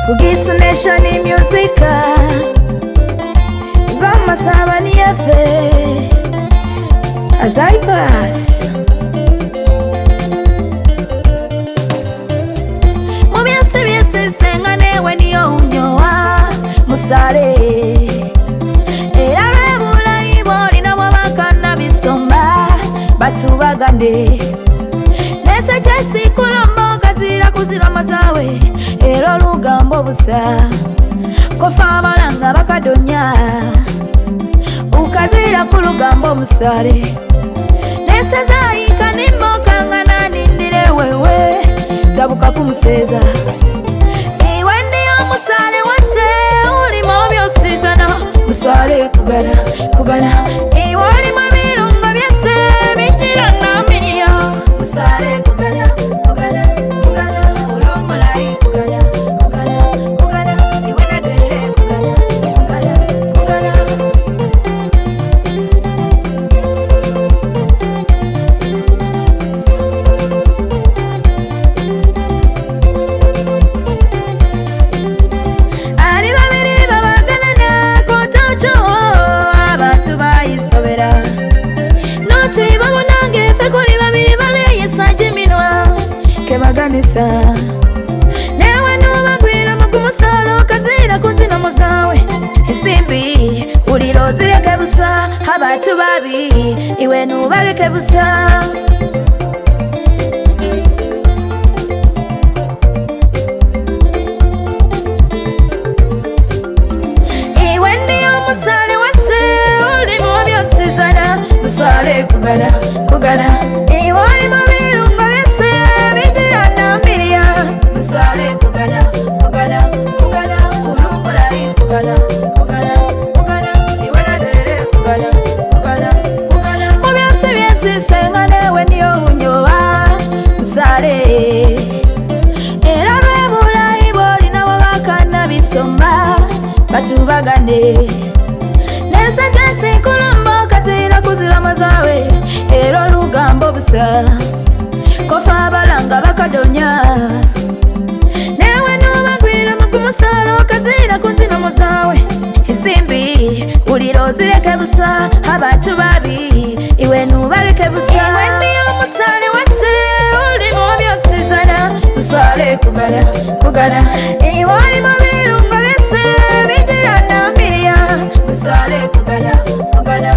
Kugisa Nation Music Vama Sabani Yafe As I pass Mubyase byase sengane weniyo unyowa Musare Era rebula iboli na wabakana bisomba Batubagande Nesa chesi kulamba kazira kuzira mazawe Ero lugambo busa Kofa abalanga bakadonya Ukazira kulugambo musare Nesa zaika nimboka ngana nindire wewe Tabuka kumuseza Iwe ndiyo musare wase Ulimo byosizana Musare kugana, kugana Iwe ulimo birunga byase Bijira na minya Musare kugana, kugana, kugana Ulumulai kugana, kugana, kugana Iwe nadwere kugana, kugana, kugana Ari babiri babaganana kotocho Abatu bayisobera Noti babonange fe kuri babiri baleye sanje minwa Kebaganisa Newe nubagwira mukumusalo kazira kunzina muzawe Insimbi ulirozireke busa Abatu babi iwe nubareke busa Iwe ndiyo musale wase ulimo byosizana Musale kugana, kugana Iwe ulimo birunga byose bijira na miriya Musale kugana, kugana, kugana Ulumulai kugana, kugana, kugana Iwe nadwere kugana, kugana, kugana Mubyase byese sengane we ndiyo unyowa Musale Era lwebula iboli na wabakana bisomba Batubagane Nesa jesi kulamba kazira kuzira mazawe Ero lugambo busa Kofa abalanga bakadonya Newe nubagwira mukumusalo kazira kunzina muzawe Insimbi ulirozireke busa Abatu babi iwe nubareke busa Iwe ndiyo musale wase ulimo byosizana Musale kugana, kugana Iwe ulimo birunga byose bijira na miriya Musale kugana, kugana